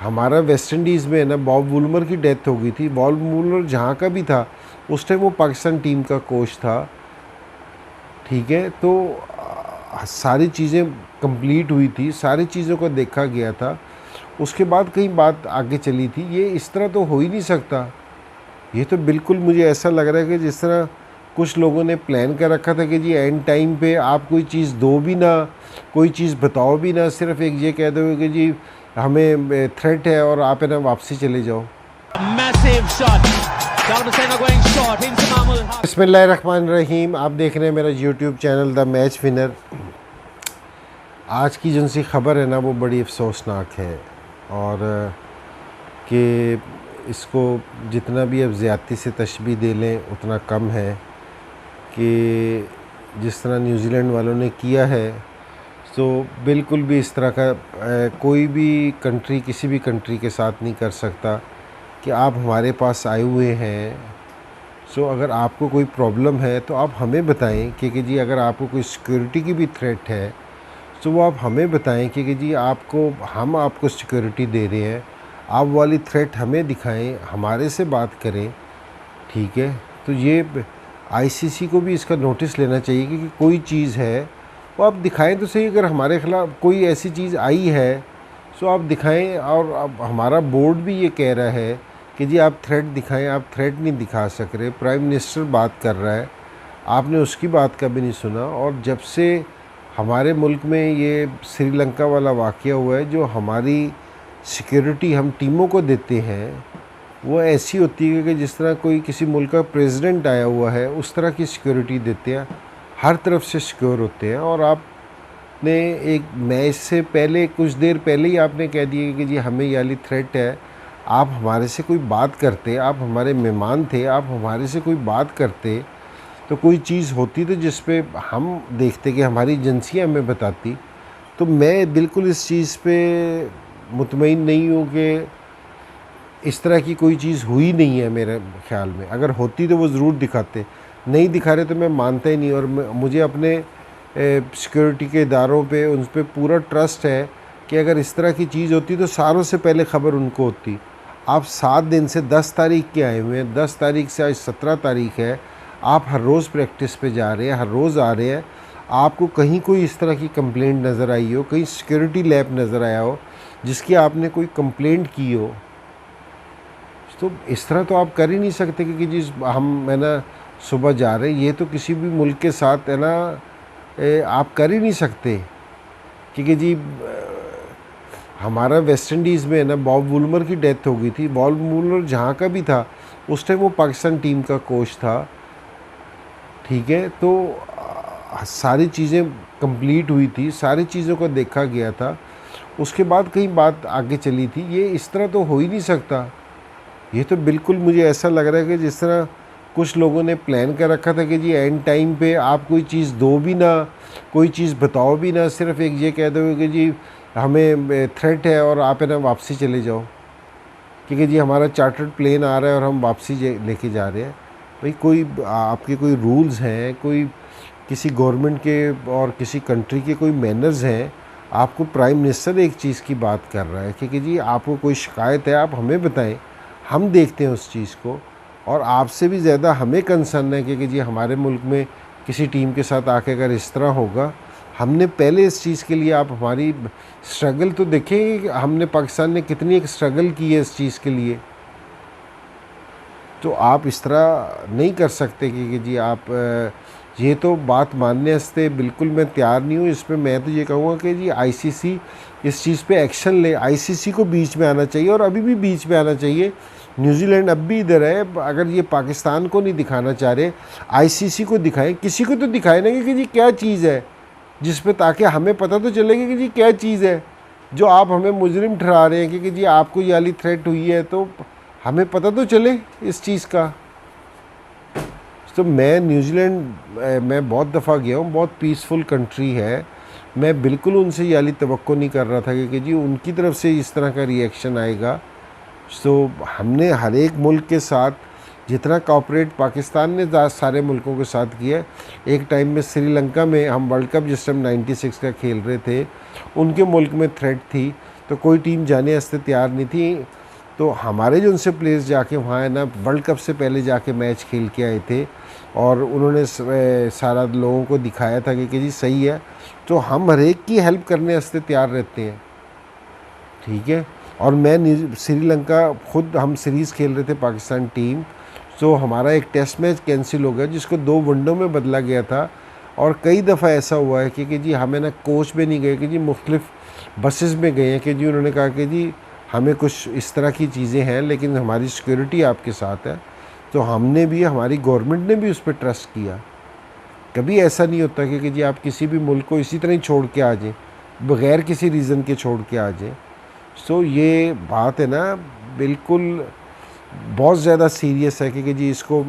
हमारा West Indies में है ना, बॉब वुलमर की डेथ हो गई थी। बॉब वुलमर जहाँ का भी था उस टाइम वो पाकिस्तान टीम का कोच था, ठीक है। तो सारी चीज़ें कंप्लीट हुई थी, सारी चीज़ों को देखा गया था, उसके बाद कहीं बात आगे चली थी। ये इस तरह तो हो ही नहीं सकता। ये तो बिल्कुल मुझे ऐसा लग रहा है कि जिस तरह कुछ लोगों ने प्लान कर रखा था कि जी एंड टाइम पे आप कोई चीज़ दो भी ना, कोई चीज़ बताओ भी ना, सिर्फ एक ये कह दो कि जी हमें थ्रेट है और आप है ना वापसी चले जाओ। बिस्मिल्लाहिर्रहमानिर्रहीम, आप देख रहे हैं मेरा YouTube channel the match winner. आज की जो सी ख़बर है ना वो बड़ी अफसोसनाक है, और कि इसको जितना भी अब ज़्यादती से तशबीह दे लें उतना कम है। कि जिस तरह न्यूजीलैंड वालों ने किया है तो बिल्कुल भी इस तरह का कोई भी कंट्री किसी भी कंट्री के साथ नहीं कर सकता कि आप हमारे पास आए हुए हैं। सो अगर आपको कोई प्रॉब्लम है तो आप हमें बताएं कि जी अगर आपको कोई सिक्योरिटी की भी थ्रेट है तो वो आप हमें बताएं कि जी हम आपको सिक्योरिटी दे रहे हैं, आप वाली थ्रेट हमें दिखाएं, हमारे से बात करें, ठीक है। तो ये आईसीसी को भी इसका नोटिस लेना चाहिए कि कोई चीज़ है वो आप दिखाएं तो सही। अगर हमारे ख़िलाफ़ कोई ऐसी चीज़ आई है तो आप दिखाएं। और अब हमारा बोर्ड भी ये कह रहा है कि जी आप थ्रेट दिखाएं, आप थ्रेट नहीं दिखा सक रहे। प्राइम मिनिस्टर बात कर रहा है, आपने उसकी बात का भी नहीं सुना। और जब से हमारे मुल्क में ये श्रीलंका वाला वाक़या हुआ है, जो हमारी सिक्योरिटी हम टीमों को देते हैं वो ऐसी होती है कि जिस तरह कोई किसी मुल्क का प्रेसिडेंट आया हुआ है उस तरह की सिक्योरिटी देते हैं, हर तरफ से सिक्योर होते हैं। और आपने एक मैच से पहले कुछ देर पहले ही आपने कह दिया कि जी हमें ये वाली थ्रेट है, आप हमारे से कोई बात करते, आप हमारे मेहमान थे, आप हमारे से कोई बात करते तो कोई चीज़ होती तो जिस पे हम देखते कि हमारी एजेंसियाँ हमें बताती। तो मैं बिल्कुल इस चीज़ पे मुतमईन नहीं हूँ कि इस तरह की कोई चीज़ हुई नहीं है। मेरे ख़्याल में अगर होती तो वो ज़रूर दिखाते, नहीं दिखा रहे तो मैं मानता ही नहीं। और मुझे अपने सिक्योरिटी के इदारों पे उन पर पूरा ट्रस्ट है कि अगर इस तरह की चीज़ होती तो सारों से पहले ख़बर उनको होती। आप 7 दिन से 10 तारीख के आए हुए हैं, 10 तारीख से आज 17 तारीख है, आप हर रोज़ प्रैक्टिस पे जा रहे हैं, हर रोज़ आ रहे हैं। आपको कहीं कोई इस तरह की कंप्लेंट नज़र आई हो, कहीं सिक्योरिटी लैब नज़र आया हो जिसकी आपने कोई कंप्लेंट की हो, तो इस तरह तो आप कर ही नहीं सकते कि जी हम है ना सुबह जा रहे हैं। ये तो किसी भी मुल्क के साथ है ना आप कर ही नहीं सकते क्योंकि जी हमारा वेस्ट इंडीज़ में है ना, बॉब वुलमर की डेथ हो गई थी। बॉब वुलमर जहाँ का भी था उस टाइम वो पाकिस्तान टीम का कोच था, ठीक है। तो सारी चीज़ें कंप्लीट हुई थी, सारी चीज़ों को देखा गया था, उसके बाद कहीं बात आगे चली थी। ये इस तरह तो हो ही नहीं सकता। ये तो बिल्कुल मुझे ऐसा लग रहा है कि जिस तरह कुछ लोगों ने प्लान कर रखा था कि जी एंड टाइम पे आप कोई चीज़ दो भी ना, कोई चीज़ बताओ भी ना, सिर्फ एक ये कह दो कि जी हमें थ्रेट है और आप है ना वापसी चले जाओ, क्योंकि जी हमारा चार्टर्ड प्लेन आ रहा है और हम वापसी लेके जा रहे हैं। भाई कोई आपके कोई रूल्स हैं, कोई किसी गवर्नमेंट के और किसी कंट्री के कोई मैनर्स हैं। आपको प्राइम मिनिस्टर एक चीज़ की बात कर रहा है कि जी आपको कोई शिकायत है आप हमें बताएं, हम देखते हैं उस चीज़ को। और आपसे भी ज़्यादा हमें कंसर्न है कि जी हमारे मुल्क में किसी टीम के साथ आके अगर इस तरह होगा, हमने पहले इस चीज़ के लिए आप हमारी स्ट्रगल तो देखें कि हमने पाकिस्तान ने कितनी एक स्ट्रगल की है इस चीज़ के लिए। तो आप इस तरह नहीं कर सकते कि जी आप ये तो बात मानने से बिल्कुल मैं तैयार नहीं हूँ। इस पर मैं तो ये कहूँगा कि जी आईसीसी इस चीज़ पे एक्शन ले, आईसीसी को बीच में आना चाहिए और अभी भी बीच में आना चाहिए। न्यूजीलैंड अब भी इधर है, अगर ये पाकिस्तान को नहीं दिखाना चाह रहे, आईसीसी को दिखाएं, किसी को तो दिखाए ना कि जी क्या चीज़ है जिस पे, ताकि हमें पता तो चलेगा कि जी क्या चीज़ है जो आप हमें मुजरिम ठहरा रहे हैं कि जी आपको ये वाली थ्रेट हुई है, तो हमें पता तो चले इस चीज़ का। तो मैं न्यूजीलैंड मैं बहुत दफ़ा गया हूँ, बहुत पीसफुल कंट्री है। मैं बिल्कुल उनसे ये वाली तवक्को नहीं कर रहा था कि जी उनकी तरफ से इस तरह का रिएक्शन आएगा। तो हमने हर एक मुल्क के साथ जितना कोऑपरेट पाकिस्तान ने सारे मुल्कों के साथ किया है। एक टाइम में श्रीलंका में हम वर्ल्ड कप जिस टाइम 96 का खेल रहे थे, उनके मुल्क में थ्रेट थी तो तो कोई टीम जाने वास्ते तैयार नहीं थी। तो हमारे जो उनसे प्लेयर्स जाके वहाँ है ना वर्ल्ड कप से पहले जाके मैच खेल के आए थे और उन्होंने सारा लोगों को दिखाया था कि जी सही है। तो हम हर एक की हेल्प करने वास्ते तैयार रहते हैं, ठीक है। और मैं श्रीलंका खुद हम सीरीज़ खेल रहे थे पाकिस्तान टीम, तो हमारा एक टेस्ट मैच कैंसिल हो गया जिसको 2 वनडों में बदला गया था। और कई दफ़ा ऐसा हुआ है कि जी हमें ना कोच में नहीं गए कि जी मुख्तलिफ बसेस में गए हैं कि जी उन्होंने कहा कि जी हमें कुछ इस तरह की चीज़ें हैं लेकिन हमारी सिक्योरिटी आपके साथ है। तो हमने भी, हमारी गवर्नमेंट ने भी उस पर ट्रस्ट किया। कभी ऐसा नहीं होता कि जी आप किसी भी मुल्क को इसी तरह ही छोड़ के आ जाएं, बग़ैर किसी रीज़न के छोड़ के आ जाएं। सो ये बात है ना बिल्कुल बहुत ज़्यादा सीरियस है कि जी इसको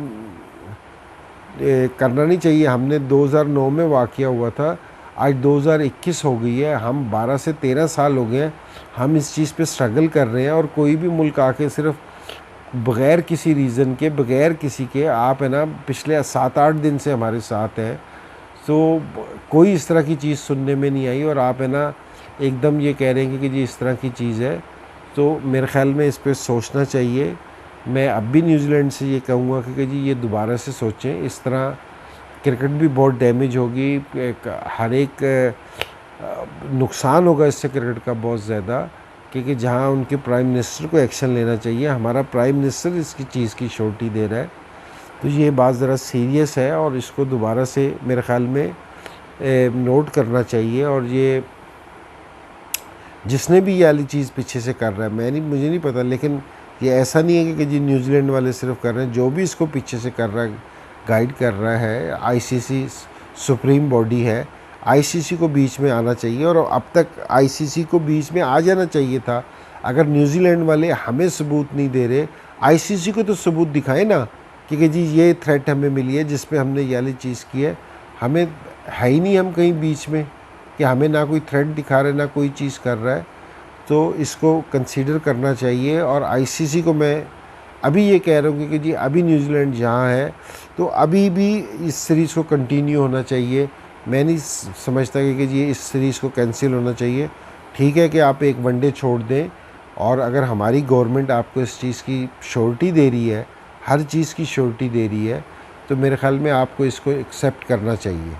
करना नहीं चाहिए। हमने 2009 में वाक़या हुआ था, आज 2021 हो गई है, हम 12 से 13 साल हो गए हैं हम इस चीज़ पे स्ट्रगल कर रहे हैं। और कोई भी मुल्क आके सिर्फ बग़ैर किसी रीज़न के, बग़ैर किसी के, आप है ना पिछले 7-8 दिन से हमारे साथ हैं, तो कोई इस तरह की चीज़ सुनने में नहीं आई। और आप है ना एकदम ये कह रहे हैं कि जी इस तरह की चीज़ है, तो मेरे ख़्याल में इस पर सोचना चाहिए। मैं अब भी न्यूजीलैंड से ये कहूँगा कि जी ये दोबारा से सोचें। इस तरह क्रिकेट भी बहुत डैमेज होगी, हर एक नुकसान होगा इससे क्रिकेट का बहुत ज़्यादा, क्योंकि जहाँ उनके प्राइम मिनिस्टर को एक्शन लेना चाहिए, हमारा प्राइम मिनिस्टर इसकी चीज़ की श्योरिटी दे रहा है। तो ये बात ज़रा सीरियस है और इसको दोबारा से मेरे ख़्याल में नोट करना चाहिए। और ये जिसने भी ये वाली चीज़ पीछे से कर रहा है, मुझे नहीं पता, लेकिन ये ऐसा नहीं है कि जी न्यूजीलैंड वाले सिर्फ कर रहे हैं, जो भी इसको पीछे से कर रहा है, गाइड कर रहा है, आईसीसी सुप्रीम बॉडी है, आईसीसी को बीच में आना चाहिए। और अब तक आईसीसी को बीच में आ जाना चाहिए था। अगर न्यूजीलैंड वाले हमें सबूत नहीं दे रहे, आईसीसी को तो सबूत दिखाए ना कि जी ये थ्रेट हमें मिली है जिस पे हमने ये वाली चीज़ की है। हमें है ही नहीं, हम कहीं बीच में कि हमें ना कोई थ्रेट दिखा रहे ना कोई चीज़ कर रहा है। तो इसको कंसीडर करना चाहिए। और आईसीसी को मैं अभी ये कह रहा हूँ कि जी अभी न्यूजीलैंड जहाँ है तो अभी भी इस सीरीज़ को कंटिन्यू होना चाहिए। मैं नहीं समझता कि जी इस सीरीज़ को कैंसिल होना चाहिए। ठीक है कि आप एक वनडे छोड़ दें, और अगर हमारी गवर्नमेंट आपको इस चीज़ की श्योरिटी दे रही है, हर चीज़ की श्योरिटी दे रही है, तो मेरे ख्याल में आपको इसको एक्सेप्ट करना चाहिए।